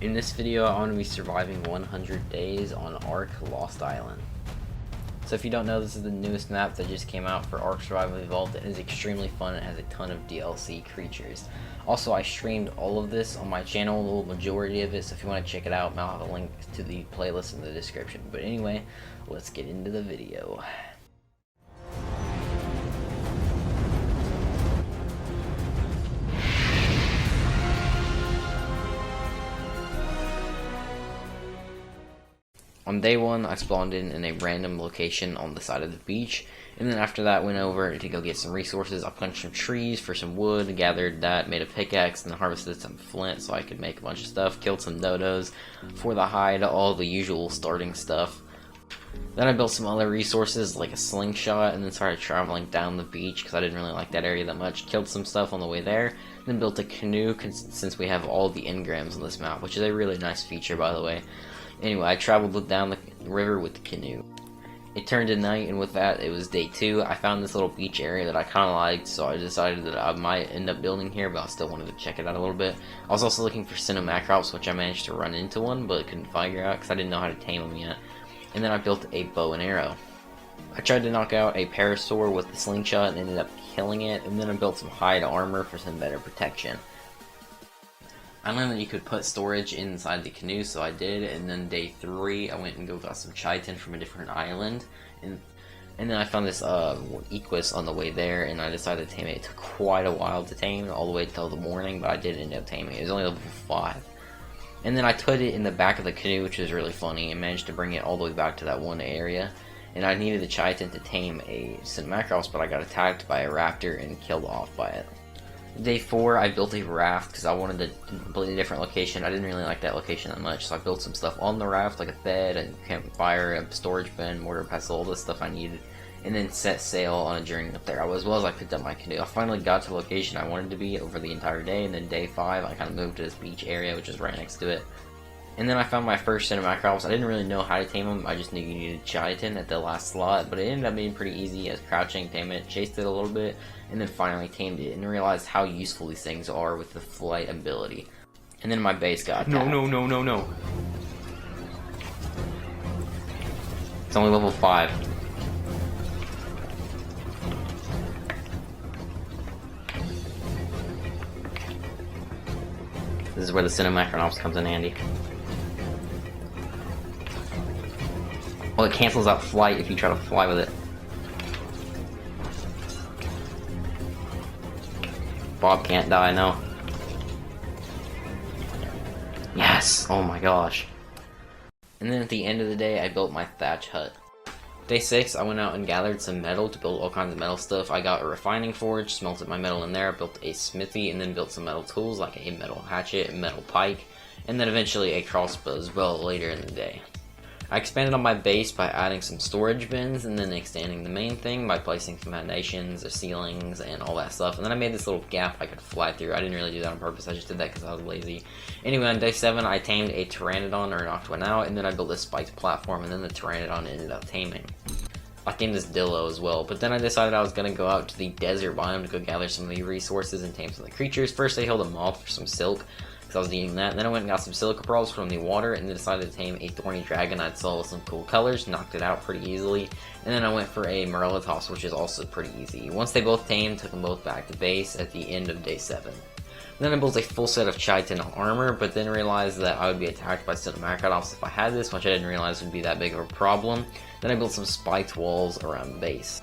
In this video, I want to be surviving 100 days on Ark Lost Island. So if you don't know, this is the newest map that just came out for Ark Survival Evolved. It is extremely fun and has a ton of DLC creatures. Also, I streamed all of this on my channel, the majority of it, so if you want to check it out, I'll have a link to the playlist in the description. But anyway, let's get into the video. On day one, I spawned in a random location on the side of the beach, and then after that went over to go get some resources. I punched some trees for some wood, gathered that, made a pickaxe, and then harvested some flint so I could make a bunch of stuff, killed some dodos for the hide, all the usual starting stuff. Then I built some other resources like a slingshot, and then started traveling down the beach because I didn't really like that area that much. Killed some stuff on the way there, then built a canoe since we have all the engrams on this map, which is a really nice feature, by the way. Anyway, I traveled down the river with the canoe. It turned to night, and with that, it was day 2. I found this little beach area that I kind of liked, so I decided that I might end up building here, but I still wanted to check it out a little bit. I was also looking for cinemacrops, which I managed to run into one, but couldn't figure out because I didn't know how to tame them yet. And then I built a bow and arrow. I tried to knock out a parasaur with the slingshot and ended up killing it, and then I built some hide armor for some better protection. I learned that you could put storage inside the canoe, so I did, and then day 3 I went and got some chitin from a different island, and then I found this equus on the way there, and I decided to tame it. It took quite a while to tame, all the way till the morning, but I did end up taming it. It was only level 5. And then I put it in the back of the canoe, which was really funny, and managed to bring it all the way back to that one area. And I needed the chitin to tame a cinemacrops, but I got attacked by a raptor and killed off by it. Day 4, I built a raft because I wanted a completely different location. I didn't really like that location that much, so I built some stuff on the raft, like a bed, a campfire, a storage bin, mortar pestle, all the stuff I needed, and then set sail on a journey up there. As well as I picked up my canoe. I finally got to the location I wanted to be over the entire day, and then day 5, I kind of moved to this beach area, which is right next to it. And then I found my first cinemacrops. I didn't really know how to tame them. I just knew you needed chitin at the last slot, but it ended up being pretty easy as crouching, tame it, chased it a little bit, and then finally tamed it, and realized how useful these things are with the flight ability. And then my base got attacked. No. It's only level 5. This is where the cinemacrops comes in handy. Well, it cancels out flight if you try to fly with it. Bob can't die, no. Yes! Oh my gosh. And then at the end of the day, I built my thatch hut. Day 6, I went out and gathered some metal to build all kinds of metal stuff. I got a refining forge, smelted my metal in there, built a smithy, and then built some metal tools like a metal hatchet, a metal pike, and then eventually a crossbow as well later in the day. I expanded on my base by adding some storage bins, and then extending the main thing by placing some foundations, or ceilings, and all that stuff. And then I made this little gap I could fly through. I didn't really do that on purpose, I just did that because I was lazy. Anyway, on day 7, I tamed a pteranodon, or knocked one out, and then I built a spiked platform, and then the pteranodon ended up taming. I tamed this dillo as well, but then I decided I was going to go out to the desert biome to go gather some of the resources and tame some of the creatures. First, I held a moth for some silk, because I was needing that. Then I went and got some silica pearls from the water, and then decided to tame a thorny dragon I saw with some cool colors, knocked it out pretty easily. And then I went for a morelitos, which is also pretty easy. Once they both tamed, took them both back to base at the end of day 7. Then I built a full set of chitin armor, but then realized that I would be attacked by cinemacrops if I had this, which I didn't realize would be that big of a problem. Then I built some spiked walls around the base.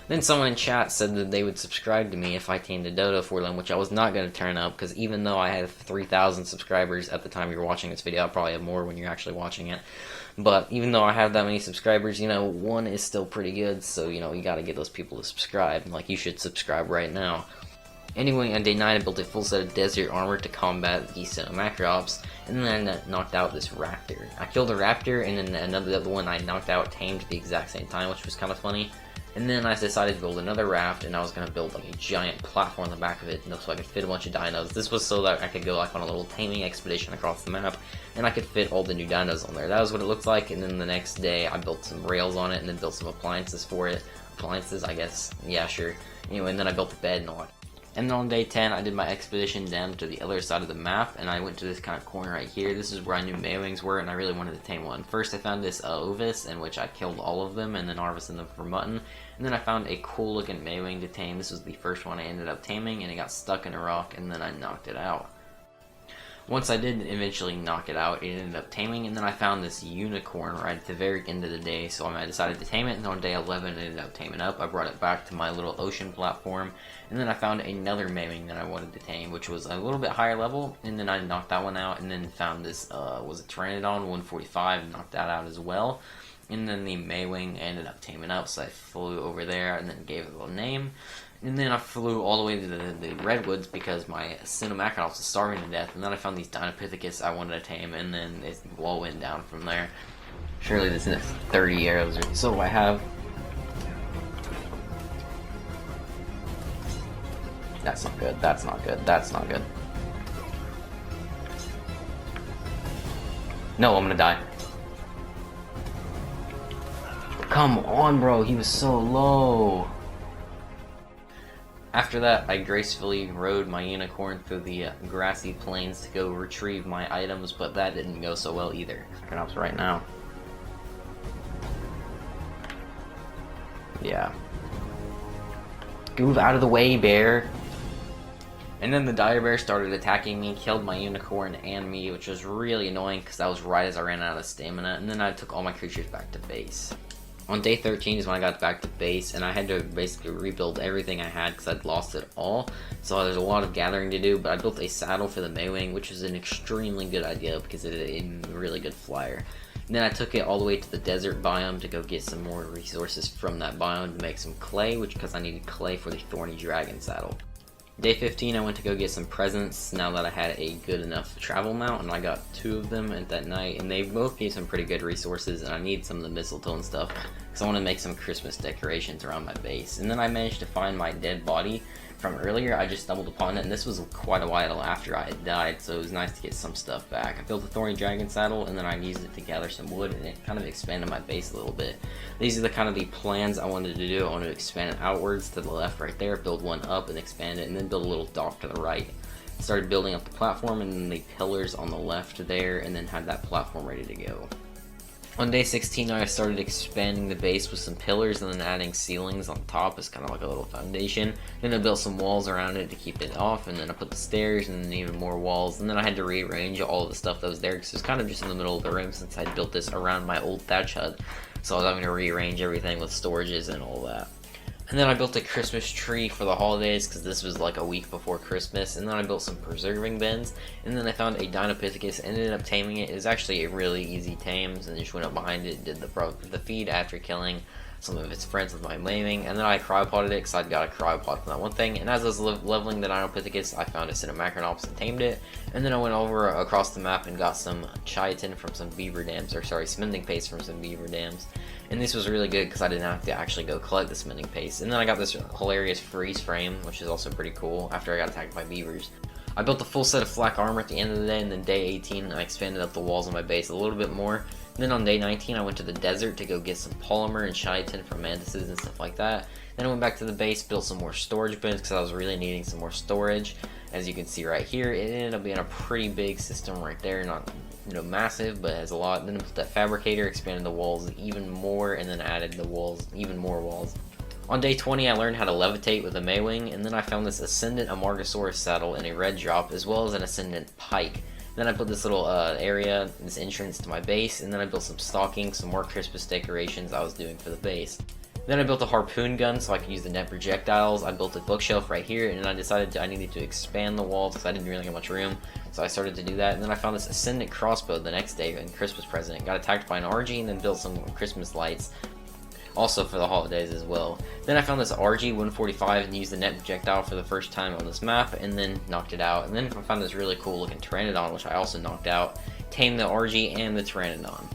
Then someone in chat said that they would subscribe to me if I tamed a dodo for them, which I was not going to turn up, because even though I had 3,000 subscribers at the time you're watching this video, I'll probably have more when you're actually watching it, but even though I have that many subscribers, you know, 1 is still pretty good, so, you know, you gotta get those people to subscribe, like, you should subscribe right now. Anyway, on day 9, I built a full set of desert armor to combat the cinemacrops, and then I knocked out this raptor. I killed a raptor, and then another one I knocked out tamed at the exact same time, which was kind of funny. And then I decided to build another raft, and I was going to build like a giant platform on the back of it so I could fit a bunch of dinos. This was so that I could go like on a little taming expedition across the map, and I could fit all the new dinos on there. That was what it looked like, and then the next day I built some rails on it, and then built some appliances for it. Appliances, I guess. Yeah, sure. Anyway, and then I built the bed and all that. And then on day 10, I did my expedition down to the other side of the map, and I went to this kind of corner right here. This is where I knew Maywings were, and I really wanted to tame one. First, I found this ovis, in which I killed all of them, and then harvested them for mutton. And then I found a cool-looking Maywing to tame. This was the first one I ended up taming, and it got stuck in a rock, and then I knocked it out. Once I did eventually knock it out, it ended up taming, and then I found this unicorn right at the very end of the day, so I decided to tame it, and on day 11 it ended up taming up. I brought it back to my little ocean platform, and then I found another Maywing that I wanted to tame, which was a little bit higher level, and then I knocked that one out, and then found this, was a Pteranodon 145, and knocked that out as well. And then the Maywing ended up taming up, so I flew over there, and then gave it a little name. And then I flew all the way to the redwoods because my Cinemacrops was starving to death. And then I found these Dinopithecus I wanted to tame, and then it all went down from there. Surely this is 30 arrows or so I have. That's not good, that's not good, that's not good. No, I'm gonna die. Come on, bro, he was so low. After that, I gracefully rode my unicorn through the grassy plains to go retrieve my items, but that didn't go so well either. Perhaps right now. Yeah. Move out of the way, bear! And then the dire bear started attacking me, killed my unicorn and me, which was really annoying because that was right as I ran out of stamina, and then I took all my creatures back to base. On day 13 is when I got back to base, and I had to basically rebuild everything I had because I'd lost it all. So there's a lot of gathering to do, but I built a saddle for the Maywing, which is an extremely good idea because it is a really good flyer. And then I took it all the way to the desert biome to go get some more resources from that biome to make some clay, because I needed clay for the thorny dragon saddle. Day 15, I went to go get some presents now that I had a good enough travel mount, and I got 2 of them at that night, and they both gave some pretty good resources, and I need some of the mistletoe and stuff, because I want to make some Christmas decorations around my base. And then I managed to find my dead body from earlier. I just stumbled upon it, and this was quite a while after I had died, so it was nice to get some stuff back. I built a thorny dragon saddle, and then I used it to gather some wood, and it kind of expanded my base a little bit. These are the kind of the plans I wanted to do. I wanted to expand it outwards to the left right there, build one up and expand it, and then build a little dock to the right. Started building up the platform and then the pillars on the left there, and then had that platform ready to go. On day 16, I started expanding the base with some pillars and then adding ceilings on top as kind of like a little foundation. Then I built some walls around it to keep it off, and then I put the stairs and then even more walls. And then I had to rearrange all of the stuff that was there because it was kind of just in the middle of the room since I built this around my old thatch hut. So I was having to rearrange everything with storages and all that. And then I built a Christmas tree for the holidays because this was like a week before Christmas. And then I built some preserving bins. And then I found a Dinopithecus and ended up taming it. It was actually a really easy tame, and just went up behind it, did the feed after killing some of its friends with my Maywing. And then I cryopotted it because I'd got a cryopod from that one thing. And as I was leveling the Dinopithecus, I found a Cinemacrops and tamed it. And then I went over across the map and got some chitin from some beaver dams, or sorry, smithing paste from some beaver dams. And this was really good because I didn't have to actually go collect the smithing paste. And then I got this hilarious freeze frame, which is also pretty cool, after I got attacked by beavers. I built a full set of flak armor at the end of the day, and then day 18 I expanded up the walls of my base a little bit more. And then on day 19 I went to the desert to go get some polymer and chitin from mantises and stuff like that. Then I went back to the base, built some more storage bins because I was really needing some more storage. As you can see right here, it ended up being a pretty big system right there, not massive, but has a lot. Then I put that fabricator, expanded the walls even more, and then added the walls, even more walls. On day 20, I learned how to levitate with a Maywing, and then I found this Ascendant Amargasaurus saddle in a red drop, as well as an Ascendant Pike. Then I put this little area, this entrance to my base, and then I built some stockings, some more Christmas decorations I was doing for the base. Then I built a harpoon gun so I could use the net projectiles. I built a bookshelf right here, and I decided I needed to expand the walls because I didn't really have much room. So I started to do that, and then I found this Ascendant crossbow the next day in Christmas present. Got attacked by an RG and then built some Christmas lights, also for the holidays as well. Then I found this RG 145 and used the net projectile for the first time on this map, and then knocked it out. And then I found this really cool looking Pteranodon, which I also knocked out. Tamed the RG and the Pteranodon.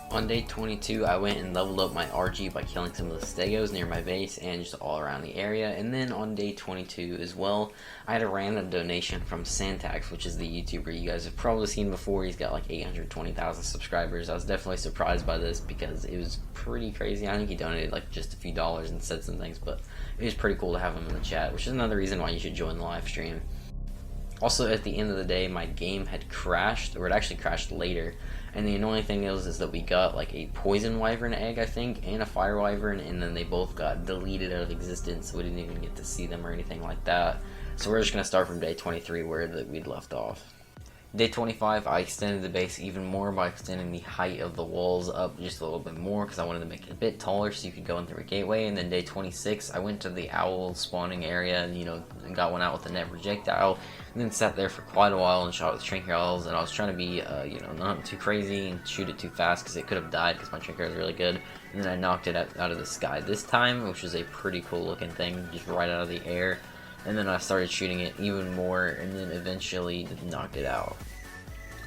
On day 22, I went and leveled up my RG by killing some of the stegos near my base and just all around the area. And then on day 22 as well, I had a random donation from Santax, which is the YouTuber you guys have probably seen before. He's got like 820,000 subscribers. I was definitely surprised by this because it was pretty crazy. I think he donated like just a few dollars and said some things, but it was pretty cool to have him in the chat, which is another reason why you should join the live stream. Also, at the end of the day, my game had crashed, or it actually crashed later, and the annoying thing is that we got like a poison wyvern egg, I think, and a fire wyvern, and then they both got deleted out of existence, so we didn't even get to see them or anything like that. So we're just going to start from day 23 where we'd left off. Day 25, I extended the base even more by extending the height of the walls up just a little bit more because I wanted to make it a bit taller so you could go in through a gateway. And then day 26, I went to the owl spawning area and got one out with a net projectile, and then sat there for quite a while and shot with trinket owls. And I was trying to be, not too crazy and shoot it too fast because it could have died because my trinket was really good. And then I knocked it out of the sky this time, which was a pretty cool looking thing, just right out of the air. And then I started shooting it even more, and then eventually knocked it out.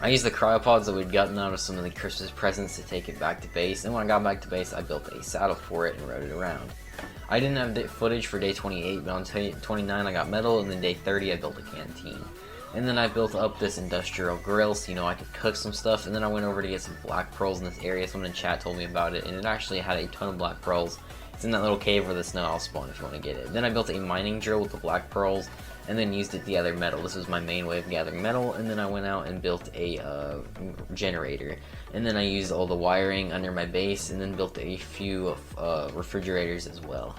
I used the cryopods that we'd gotten out of some of the Christmas presents to take it back to base, and when I got back to base, I built a saddle for it and rode it around. I didn't have footage for day 28, but on day 29 I got metal, and then day 30 I built a canteen. And then I built up this industrial grill so I could cook some stuff, and then I went over to get some black pearls in this area. Someone in chat told me about it, and it actually had a ton of black pearls. It's in that little cave where the snow owl spawn if you want to get it. Then I built a mining drill with the black pearls, and then used it to gather metal. This was my main way of gathering metal, and then I went out and built a generator. And then I used all the wiring under my base, and then built a few refrigerators as well.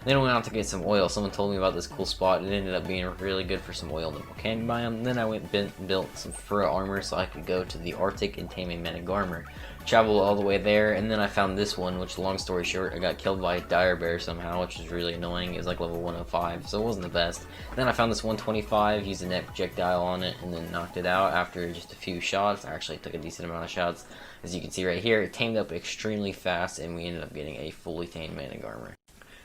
Then I went out to get some oil. Someone told me about this cool spot. It ended up being really good for some oil in the volcanic biome. Then I went and built some fur armor so I could go to the Arctic and tame a Managarmr. Traveled all the way there, and then I found this one, which, long story short, I got killed by a dire bear somehow, which was really annoying. It was like level 105, so it wasn't the best. Then I found this 125, used a net projectile on it, and then knocked it out after just a few shots. I actually took a decent amount of shots. As you can see right here, it tamed up extremely fast, and we ended up getting a fully tamed Managarmr.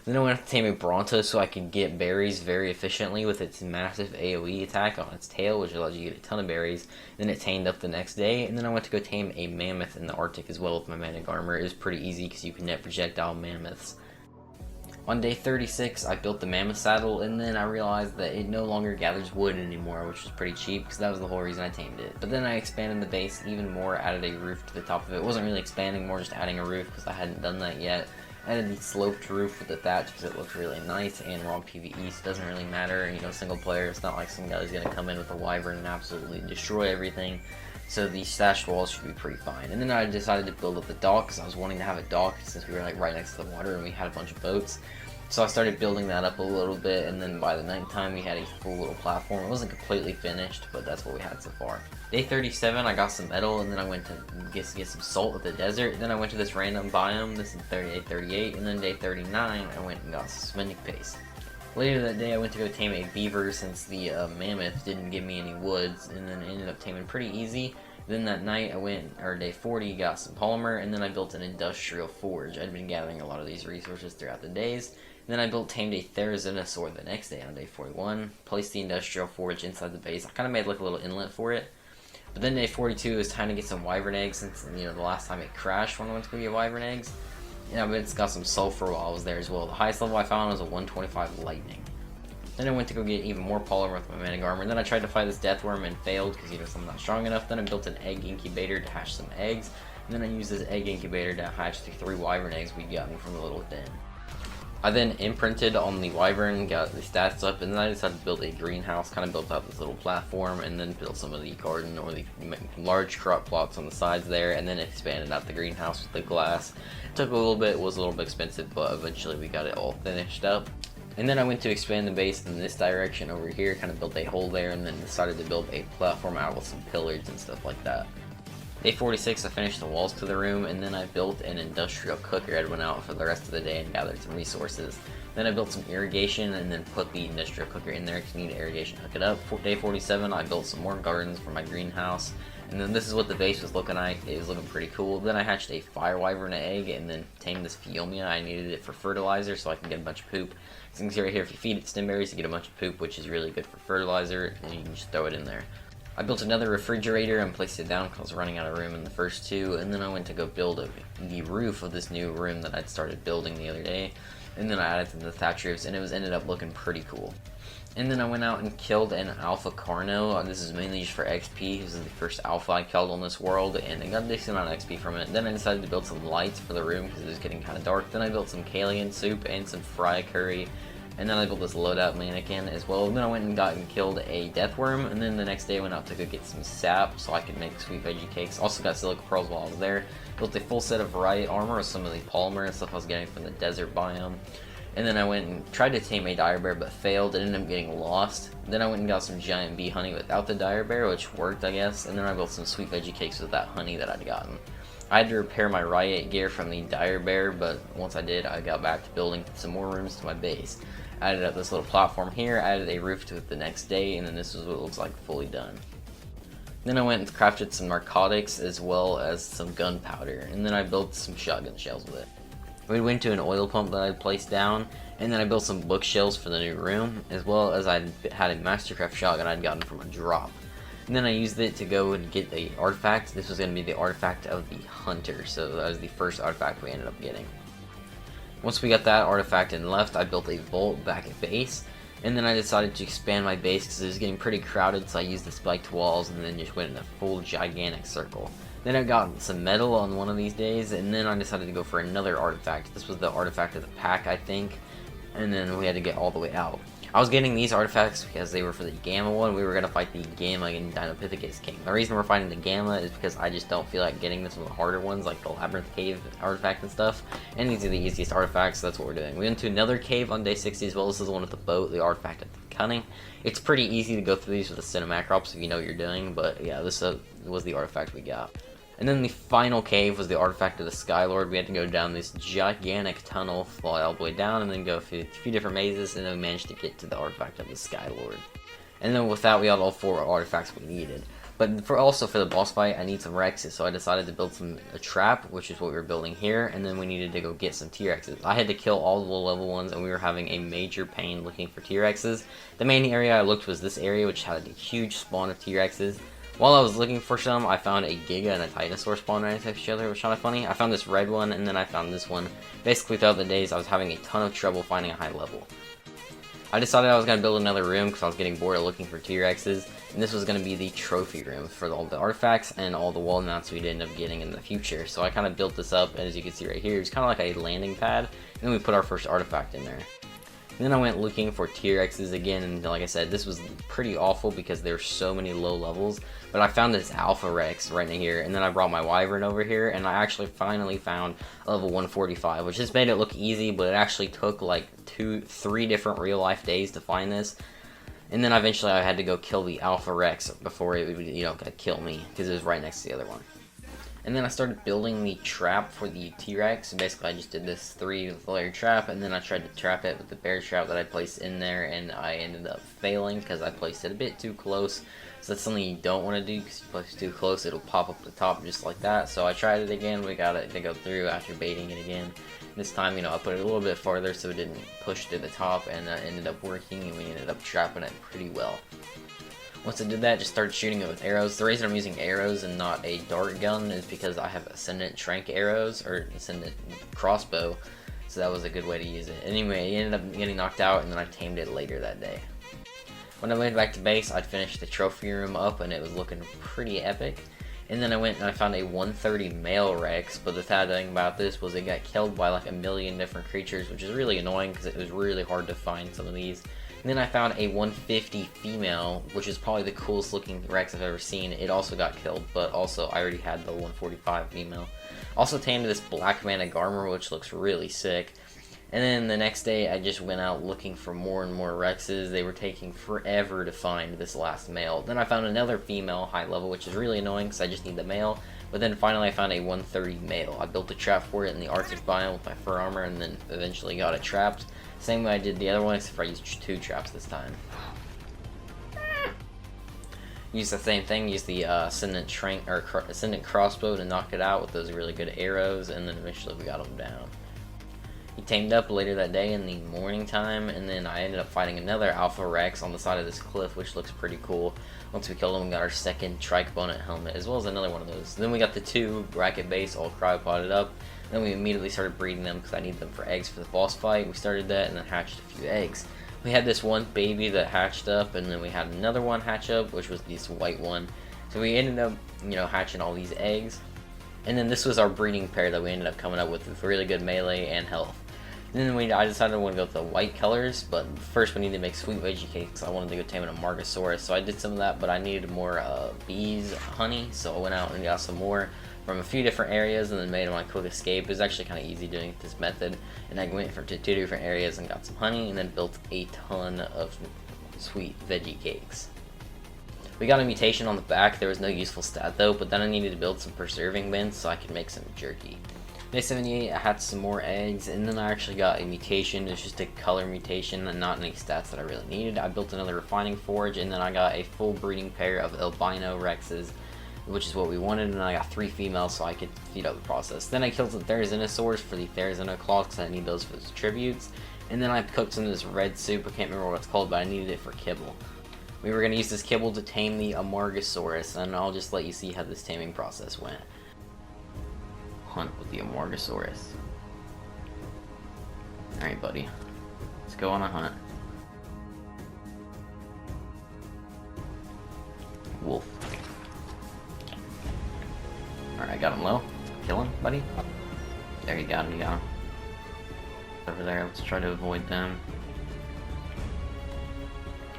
Then I went to tame a Bronto so I could get berries very efficiently with its massive AoE attack on its tail, which allows you to get a ton of berries. Then it tamed up the next day, and then I went to go tame a mammoth in the Arctic as well with my Managarmr. It was pretty easy because you can net projectile mammoths. On day 36, I built the mammoth saddle, and then I realized that it no longer gathers wood anymore, which was pretty cheap because that was the whole reason I tamed it. But then I expanded the base even more, added a roof to the top of it. It wasn't really expanding, more just adding a roof because I hadn't done that yet. I added the sloped roof with the thatch because it looks really nice, and we're on PvE, so it doesn't really matter. Single player, it's not like some guy's going to come in with a wyvern and absolutely destroy everything. So the thatched walls should be pretty fine. And then I decided to build up the dock because I was wanting to have a dock since we were like right next to the water and we had a bunch of boats. So I started building that up a little bit, and then by the nighttime we had a full little platform. It wasn't completely finished, but that's what we had so far. Day 37, I got some metal, and then I went to get some salt with the desert. Then I went to this random biome, this is day 38, and then day 39, I went and got some cementic paste. Later that day, I went to go tame a beaver since the mammoth didn't give me any woods, and then ended up taming pretty easy. Then that night, day 40, got some polymer, and then I built an industrial forge. I'd been gathering a lot of these resources throughout the days. Then I tamed a Therizinosaur the next day on day 41, placed the industrial forge inside the base. I kind of made like a little inlet for it. But then day 42 was time to get some wyvern eggs since, the last time it crashed when I went to go get wyvern eggs. But it's got some sulfur while I was there as well. The highest level I found was a 125 lightning. Then I went to go get even more polymer with my Managarmr, and then I tried to fight this deathworm and failed because, I'm not strong enough. Then I built an egg incubator to hatch some eggs, and then I used this egg incubator to hatch the 3 wyvern eggs we'd gotten from the little den. I then imprinted on the wyvern, got the stats up, and then I decided to build a greenhouse, kind of built out this little platform, and then built some of the garden or the large crop plots on the sides there, and then expanded out the greenhouse with the glass. It took a little bit, it was a little bit expensive, but eventually we got it all finished up. And then I went to expand the base in this direction over here, kind of built a hole there, and then decided to build a platform out with some pillars and stuff like that. Day 46, I finished the walls to the room, and then I built an industrial cooker. I went out for the rest of the day and gathered some resources. Then I built some irrigation, and then put the industrial cooker in there because you need irrigation to hook it up. For day 47, I built some more gardens for my greenhouse, and then this is what the base was looking like. It was looking pretty cool. Then I hatched a fire wyvern egg, and then tamed this Phiomia. I needed it for fertilizer so I can get a bunch of poop. So you can see right here, if you feed it stem berries, you get a bunch of poop, which is really good for fertilizer, and you can just throw it in there. I built another refrigerator and placed it down because I was running out of room in the first two, and then I went to go build the roof of this new room that I'd started building the other day, and then I added to the thatch roofs, and it ended up looking pretty cool. And then I went out and killed an alpha carno. This is mainly just for XP. This is the first alpha I killed on this world, and I got a decent amount of XP from it. Then I decided to build some lights for the room because it was getting kind of dark. Then I built some Kalian soup and some fry curry. And then I built this loadout mannequin as well. And then I went and got and killed a death worm. And then the next day I went out to go get some sap so I could make sweet veggie cakes. Also got silica pearls while I was there. Built a full set of riot armor with some of the polymer and stuff I was getting from the desert biome. And then I went and tried to tame a dire bear but failed. It ended up getting lost. Then I went and got some giant bee honey without the dire bear, which worked, I guess. And then I built some sweet veggie cakes with that honey that I'd gotten. I had to repair my riot gear from the dire bear, but once I did, I got back to building some more rooms to my base. I added up this little platform here, added a roof to it the next day, and then this is what it looks like fully done. Then I went and crafted some narcotics as well as some gunpowder, and then I built some shotgun shells with it. We went to an oil pump that I placed down, and then I built some bookshelves for the new room, as well as I had a Mastercraft shotgun I'd gotten from a drop. And then I used it to go and get the artifact. This was going to be the artifact of the hunter, so that was the first artifact we ended up getting. Once we got that artifact and left, I built a vault back at base, and then I decided to expand my base because it was getting pretty crowded, so I used the spiked walls and then just went in a full gigantic circle. Then I got some metal on one of these days, and then I decided to go for another artifact. This was the artifact of the pack, I think, and then we had to get all the way out. I was getting these artifacts because they were for the Gamma one. We were going to fight the Gamma and Dinopithecus King. The reason we're fighting the Gamma is because I just don't feel like getting some of the harder ones, like the Labyrinth Cave artifact and stuff. And these are the easiest artifacts, so that's what we're doing. We went to another cave on day 60 as well. This is the one with the boat, the artifact of the Cunning. It's pretty easy to go through these with the Cinemacrops if you know what you're doing, but yeah, this was the artifact we got. And then the final cave was the artifact of the Skylord. We had to go down this gigantic tunnel, fly all the way down, and then go through a few different mazes, and then we managed to get to the artifact of the Skylord. And then with that, we had all 4 artifacts we needed. But also for the boss fight, I need some Rexes, so I decided to build a trap, which is what we were building here, and then we needed to go get some T-Rexes. I had to kill all the low-level ones, and we were having a major pain looking for T-Rexes. The main area I looked was this area, which had a huge spawn of T-Rexes. While I was looking for some, I found a Giga and a Titanosaur spawn right next to each other. It was kind of funny. I found this red one, and then I found this one. Basically, throughout the days, I was having a ton of trouble finding a high level. I decided I was going to build another room because I was getting bored of looking for T-Rexes, and this was going to be the trophy room for all the artifacts and all the wall mounts we'd end up getting in the future. So I kind of built this up, and as you can see right here, it's kind of like a landing pad, and then we put our first artifact in there. And then I went looking for T-Rexes again, and like I said, this was pretty awful because there were so many low levels. But I found this Alpha Rex right in here, and then I brought my Wyvern over here, and I actually finally found level 145, which just made it look easy, but it actually took like 3 different real-life days to find this. And then eventually I had to go kill the Alpha Rex before it would, kill me, because it was right next to the other one. And then I started building the trap for the T-Rex. Basically, I just did this 3-layer trap, and then I tried to trap it with the bear trap that I placed in there, and I ended up failing because I placed it a bit too close. So that's something you don't want to do, because if you place it too close, it'll pop up the top just like that. So I tried it again. We got it to go through after baiting it again. This time, I put it a little bit farther so it didn't push through the top, and that ended up working, and we ended up trapping it pretty well. Once I did that, just started shooting it with arrows. The reason I'm using arrows and not a dart gun is because I have Ascendant Trank arrows, or Ascendant Crossbow, so that was a good way to use it. Anyway, it ended up getting knocked out, and then I tamed it later that day. When I went back to base, I'd finished the trophy room up, and it was looking pretty epic. And then I went and I found a 130 male Rex, but the sad thing about this was it got killed by like a million different creatures, which is really annoying because it was really hard to find some of these. And then I found a 150 female, which is probably the coolest looking Rex I've ever seen. It also got killed, but also I already had the 145 female. Also tamed this Black Mana Garmer, which looks really sick. And then the next day I just went out looking for more and more Rexes. They were taking forever to find this last male. Then I found another female high level, which is really annoying because I just need the male. But then finally I found a 130 male. I built a trap for it in the Arctic biome with my fur armor, and then eventually got it trapped. Same way I did the other one, except for I used 2 traps this time. Use the same thing, use the Ascendant Crossbow to knock it out with those really good arrows, and then eventually we got him down. He tamed up later that day in the morning time, and then I ended up fighting another Alpha Rex on the side of this cliff, which looks pretty cool. Once we killed him, we got our second tri-component helmet, as well as another one of those. Then we got the 2 bracket base all cryopoded up. Then we immediately started breeding them because I need them for eggs for the boss fight. We started that and then hatched a few eggs. We had this one baby that hatched up, and then we had another one hatch up, which was this white one. So we ended up, hatching all these eggs. And then this was our breeding pair that we ended up coming up with really good melee and health. Then I decided I want to go with the white colors, but first we need to make sweet veggie cakes. I wanted to go tame an Amargasaurus, so I did some of that, but I needed more bees, honey, so I went out and got some more from a few different areas and then made my quick escape. It was actually kind of easy doing this method, and I went to 2 different areas and got some honey and then built a ton of sweet veggie cakes. We got a mutation on the back. There was no useful stat though, but then I needed to build some preserving bins so I could make some jerky. Day 78, I had some more eggs, and then I actually got a mutation. It's just a color mutation and not any stats that I really needed. I built another refining forge, and then I got a full breeding pair of albino rexes, which is what we wanted, and I got 3 females so I could speed up the process. Then I killed some Therizinosaurs for the Therizino claws because I need those for the tributes, and then I cooked some of this red soup. I can't remember what it's called, but I needed it for kibble. We were going to use this kibble to tame the Amargasaurus, and I'll just let you see how this taming process went. Hunt with the Amargasaurus. Alright, buddy. Let's go on a hunt. Wolf. Alright, got him low. Kill him, buddy. There, you got him, Over there, let's try to avoid them.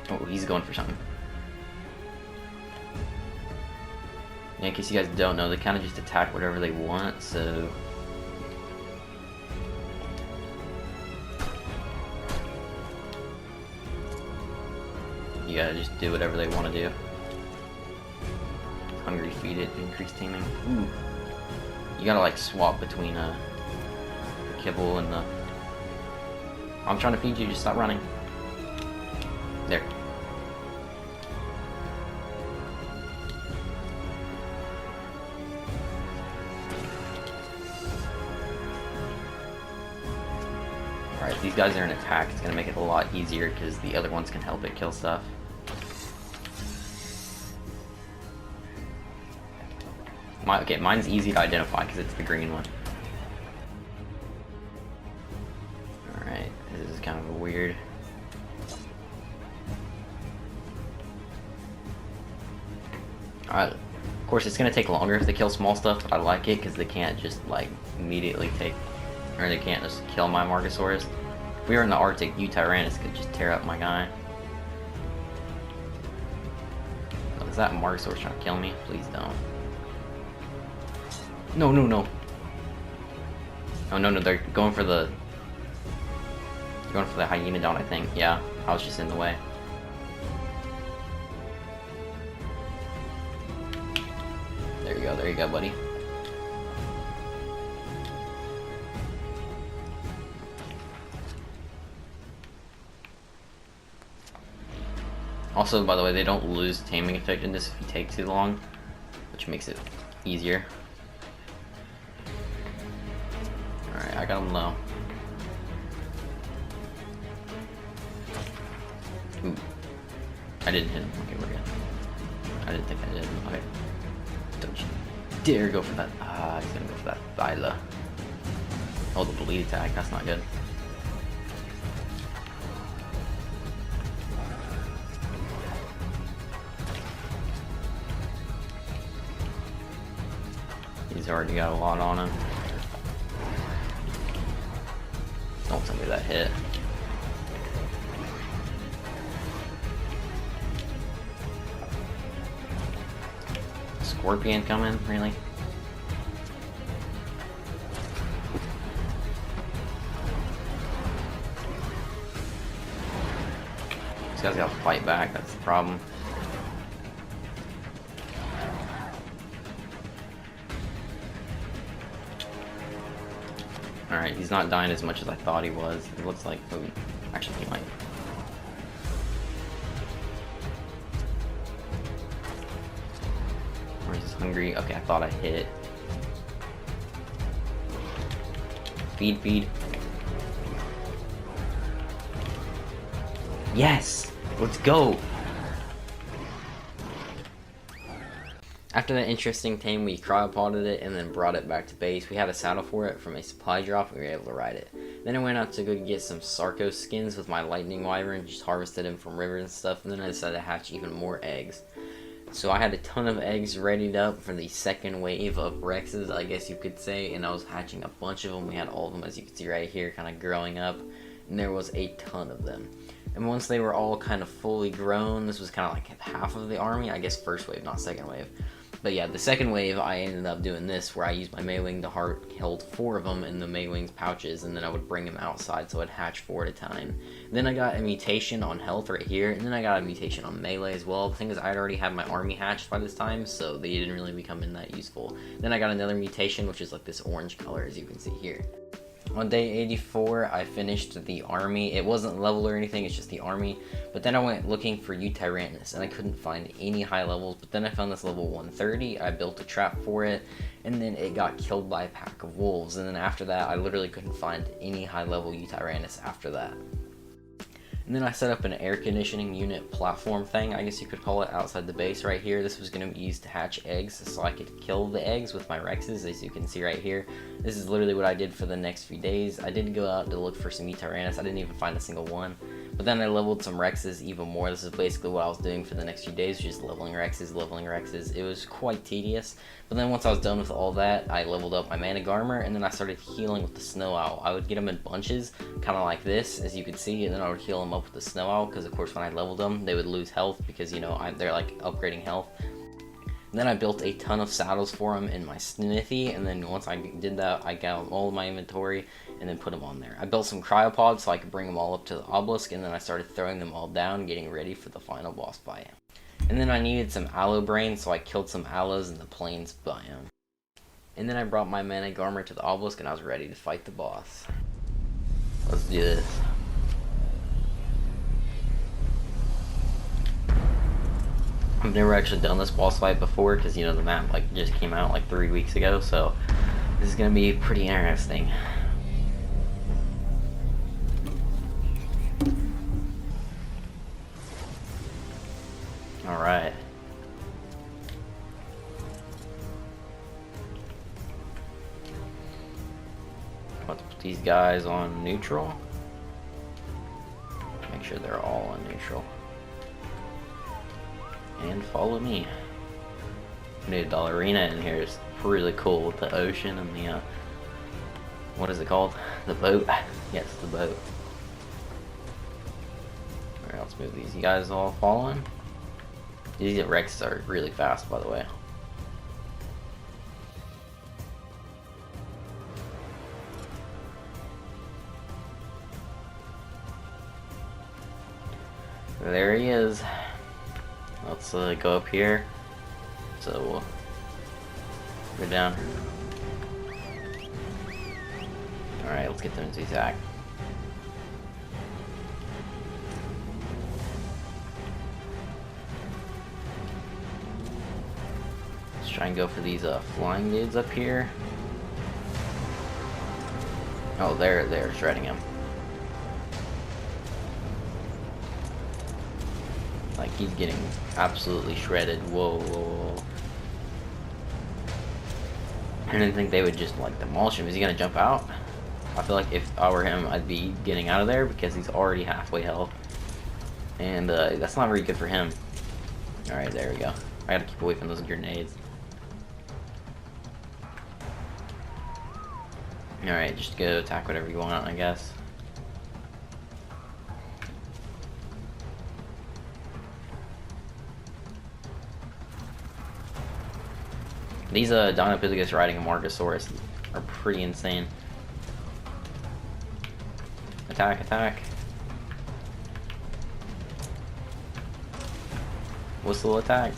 Oh, he's going for something. Yeah, in case you guys don't know, they kind of just attack whatever they want, so... You gotta just do whatever they want to do. Hungry feed it, increase taming. Ooh. You gotta like swap between the kibble and the... I'm trying to feed you, just stop running. There. Alright, these guys are in attack. It's gonna make it a lot easier because the other ones can help it kill stuff. Okay, mine's easy to identify because it's the green one. Alright, this is kind of weird. Alright, of course it's gonna take longer if they kill small stuff, but I like it because they can't just like immediately take, or they can't just kill my Amargasaurus. If we were in the Arctic, Tyrannus could just tear up my guy. Oh, is that Amargasaurus trying to kill me? Please don't. No, no, no. Oh no, no, they're going for the... They're going for the Hyenodon, I think. Yeah, I was just in the way. There you go, buddy. Also, by the way, they don't lose taming effectiveness if you take too long, which makes it easier. Alright, I got him low. Ooh. I didn't hit him. Okay, we're good. I didn't think I did. Okay. Don't you dare go for that. Ah, he's gonna go for that Thyla. Oh, the bleed attack. That's not good. He's already got a lot on him. Don't tell me that hit. Scorpion coming, really? This guy's gotta fight back, that's the problem. Alright, he's not dying as much as I thought he was. It looks like... Oh, actually, he might. Or he's hungry. Okay, I thought I hit. Feed, feed. Yes! Let's go! After that interesting tame, we cryopoded it and then brought it back to base. We had a saddle for it from a supply drop and we were able to ride it. Then I went out to go get some Sarco skins with my lightning wyvern, just harvested them from rivers and stuff, and then I decided to hatch even more eggs. So I had a ton of eggs readied up for the second wave of Rexes, I guess you could say, and I was hatching a bunch of them. We had all of them, as you can see right here, kind of growing up, and there was a ton of them. And once they were all kind of fully grown, this was kind of like half of the army, I guess first wave, not second wave. But yeah, the second wave, I ended up doing this, where I used my Maywing to hold 4 of them in the Maywing's pouches, and then I would bring them outside, so I'd hatch 4 at a time. Then I got a mutation on health right here, and then I got a mutation on melee as well. The thing is, I'd already had my army hatched by this time, so they didn't really become that useful. Then I got another mutation, which is like this orange color, as you can see here. On day 84, I finished the army. It wasn't level or anything, it's just the army. But then I went looking for Utyrannus, and I couldn't find any high levels. But then I found this level 130, I built a trap for it, and then it got killed by a pack of wolves. And then after that, I literally couldn't find any high level Utyrannus after that. And then I set up an air conditioning unit platform thing, I guess you could call it, outside the base right here. This was going to be used to hatch eggs so I could kill the eggs with my Rexes, as you can see right here. This is literally what I did for the next few days. I did go out to look for some Utyrannus. I didn't even find a single one. But then I leveled some Rexes even more. This is basically what I was doing for the next few days, just leveling Rexes, leveling Rexes. It was quite tedious. But then once I was done with all that, I leveled up my Mana Garmer, and then I started healing with the Snow Owl. I would get them in bunches, kind of like this, as you can see, and then I would heal them up with the Snow Owl, because of course when I leveled them, they would lose health, because, you know, they're like upgrading health. And then I built a ton of saddles for them in my smithy, and then once I did that, I got all of my inventory and then put them on there. I built some cryopods so I could bring them all up to the obelisk, and then I started throwing them all down, getting ready for the final boss fight. And then I needed some aloe brains, so I killed some aloes in the plains biome. And then I brought my Mana Garmer to the obelisk, and I was ready to fight the boss. Let's do this. I've never actually done this boss fight before, because, you know, the map like just came out like 3 weeks ago, so this is gonna be pretty interesting. Alright. Let's put these guys on neutral. Make sure they're all on neutral. And follow me. New Dollarina in here is really cool with the ocean and the, what is it called? The boat? Yes, the boat. Alright, let's move these. You guys all following? These Rexes are really fast, by the way. There he is. Let's go up here. So we'll go down. Alright, let's get them into attack. Let's try and go for these flying dudes up here. Oh, they're shredding him. Like, he's getting absolutely shredded. Whoa, whoa, whoa. I didn't think they would just, like, demolish him. Is he gonna jump out? I feel like if I were him, I'd be getting out of there because he's already halfway health. And, that's not very good for him. Alright, there we go. I gotta keep away from those grenades. Alright, just go attack whatever you want, I guess. These Dinopithecus riding a Margosaurus are pretty insane. Attack, attack. Whistle attack.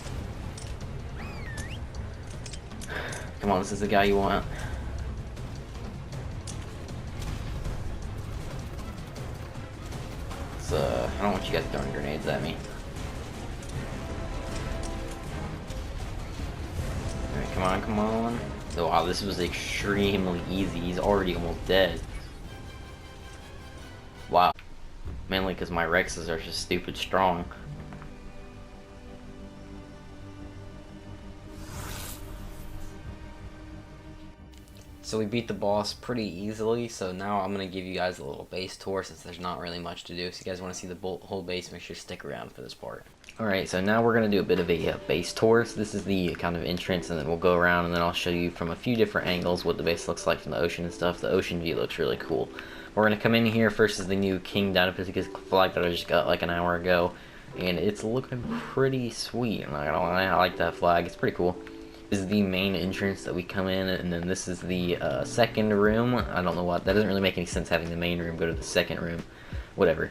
Come on, this is the guy you want. I don't want you guys throwing grenades at me. Alright, come on, come on. Oh, wow, this was extremely easy. He's already almost dead. Wow. Mainly because my Rexes are just stupid strong. So we beat the boss pretty easily, so now I'm going to give you guys a little base tour since there's not really much to do. So if you guys want to see the whole base, make sure to stick around for this part. Alright, so now we're going to do a bit of a base tour. So this is the kind of entrance, and then we'll go around and then I'll show you from a few different angles what the base looks like from the ocean and stuff. The ocean view looks really cool. We're going to come in here. First is the new King Dynapithecus flag that I just got like an hour ago, and it's looking pretty sweet. I'm not going to lie, I like that flag. It's pretty cool. This is the main entrance that we come in, and then this is the second room. I don't know what, that doesn't really make any sense having the main room go to the second room, whatever.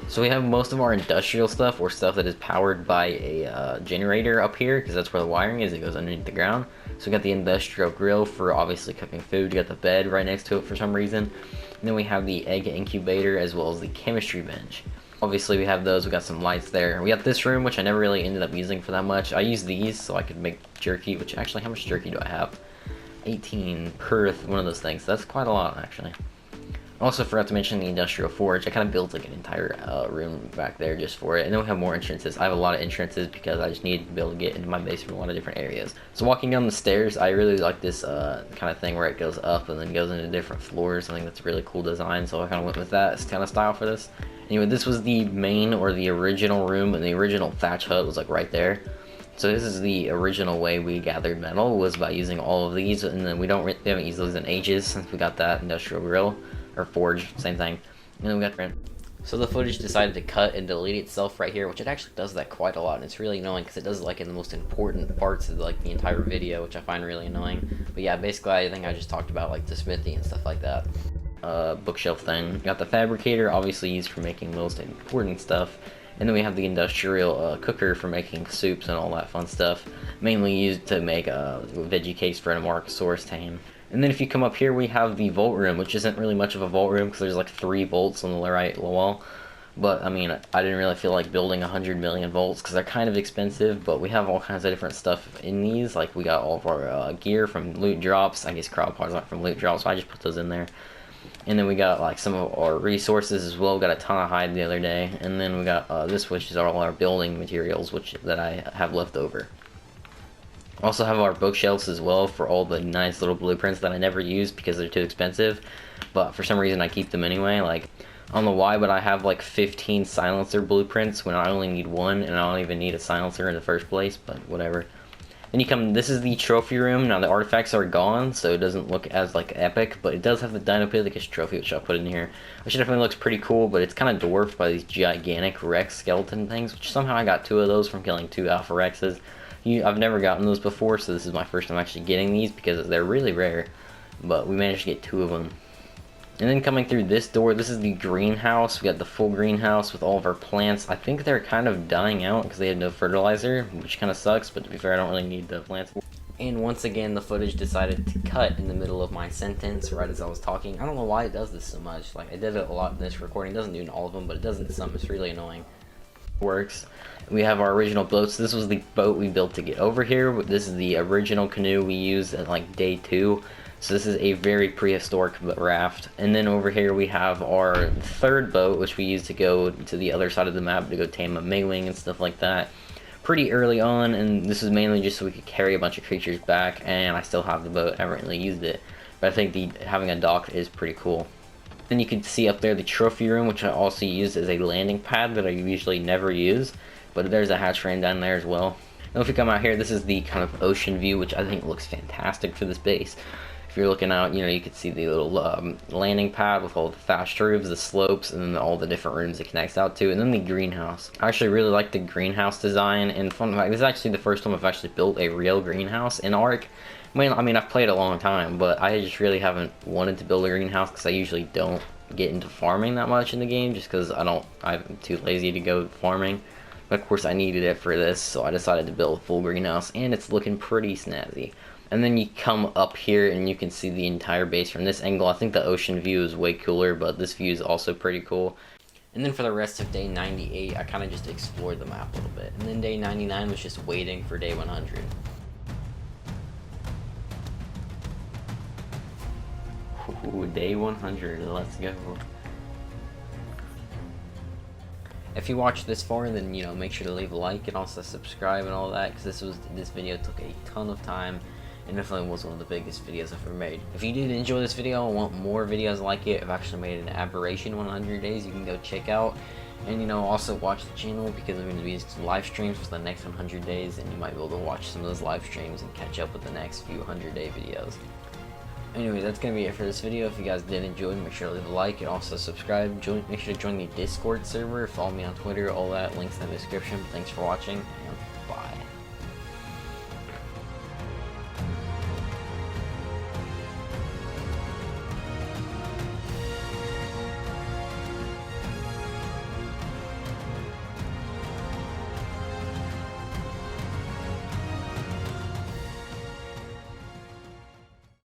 So we have most of our industrial stuff, or stuff that is powered by a generator up here, because that's where the wiring is. It goes underneath the ground. So we got the industrial grill for obviously cooking food. We got the bed right next to it for some reason. And then we have the egg incubator as well as the chemistry bench. Obviously we have those. We got some lights there. We got this room, which I never really ended up using for that much. I use these so I could make jerky, which actually, how much jerky do I have? 18 per one of those things. That's quite a lot, actually. I also forgot to mention the industrial forage. I kind of built like an entire room back there just for it. And then we have more entrances. I have a lot of entrances because I just need to be able to get into my base from a lot of different areas. So walking down the stairs, I really like this kind of thing where it goes up and then goes into different floors. I think that's a really cool design, so I kind of went with that kind of style for this. Anyway, this was the main, or the original room, and the original thatch hut was like right there. So this is the original way we gathered metal, was by using all of these, and then we haven't used those in ages since we got that industrial grill, or forge, same thing. And then we got so the footage decided to cut and delete itself right here, which it actually does that quite a lot, and it's really annoying because it does it like in the most important parts of like the entire video, which I find really annoying. But yeah, basically I think I just talked about like the smithy and stuff like that. Bookshelf thing. Got the fabricator, obviously used for making most important stuff, and then we have the industrial cooker for making soups and all that fun stuff, mainly used to make veggie cakes for an Amorchosaurus tame. And then if you come up here, we have the vault room, which isn't really much of a vault room because there's like 3 vaults on the right wall. But I mean, I didn't really feel like building 100 million vaults because they're kind of expensive, but we have all kinds of different stuff in these. Like we got all of our gear from loot drops. I guess crowd pods aren't from loot drops, so I just put those in there. And then we got like some of our resources as well. We got a ton of hide the other day. And then we got this, which is all our building materials, that I have left over. Also have our bookshelves as well for all the nice little blueprints that I never use because they're too expensive. But for some reason I keep them anyway. Like, I don't know why, but I have like 15 silencer blueprints when I only need 1, and I don't even need a silencer in the first place, but whatever. Then you come, this is the trophy room. Now the artifacts are gone, so it doesn't look as like epic, but it does have the Dynapithecus trophy, which I'll put in here, which definitely looks pretty cool, but it's kind of dwarfed by these gigantic Rex skeleton things, which somehow I got 2 of those from killing 2 Alpha Rexes. I've never gotten those before, so this is my first time actually getting these because they're really rare, but we managed to get 2 of them. And then coming through this door, this is the greenhouse. We got the full greenhouse with all of our plants. I think they're kind of dying out because they have no fertilizer, which kind of sucks, but to be fair, I don't really need the plants. And once again, the footage decided to cut in the middle of my sentence right as I was talking. I don't know why it does this so much. Like, I did it a lot in this recording. It doesn't do in all of them, but it does in some. It's really annoying. Works. We have our original boats. This was the boat we built to get over here. This is the original canoe we used at like day 2. So this is a very prehistoric raft. And then over here we have our 3rd boat, which we used to go to the other side of the map to go tame a Maywing and stuff like that. Pretty early on, and this is mainly just so we could carry a bunch of creatures back, and I still have the boat. I haven't really used it, but I think having a dock is pretty cool. Then you can see up there the trophy room, which I also use as a landing pad that I usually never use, but there's a hatch frame down there as well. Now if you come out here, this is the kind of ocean view, which I think looks fantastic for this base. If you're looking out, you know, you can see the little landing pad with all the thatched roofs, the slopes, and then all the different rooms it connects out to, and then the greenhouse. I actually really like the greenhouse design, and fun fact, this is actually the first time I've actually built a real greenhouse in Ark. I mean, I've played a long time, but I just really haven't wanted to build a greenhouse because I usually don't get into farming that much in the game, just because I'm too lazy to go farming. But of course I needed it for this, so I decided to build a full greenhouse, and it's looking pretty snazzy. And then you come up here and you can see the entire base from this angle. I think the ocean view is way cooler, but this view is also pretty cool. And then for the rest of day 98, I kind of just explored the map a little bit. And then day 99 was just waiting for day 100. Ooh, day 100, let's go. If you watched this far, then, you know, make sure to leave a like and also subscribe and all that, because this video took a ton of time. and definitely was one of the biggest videos I've ever made. If you did enjoy this video and want more videos like it, I've actually made an Aberration 100 days you can go check out. And you know, also watch the channel because I'm going to be live streams for the next 100 days, and you might be able to watch some of those live streams and catch up with the next few 100-day videos. Anyway, that's going to be it for this video. If you guys did enjoy, make sure to leave a like and also subscribe. Make sure to join the Discord server, follow me on Twitter, all that, links in the description. Thanks for watching.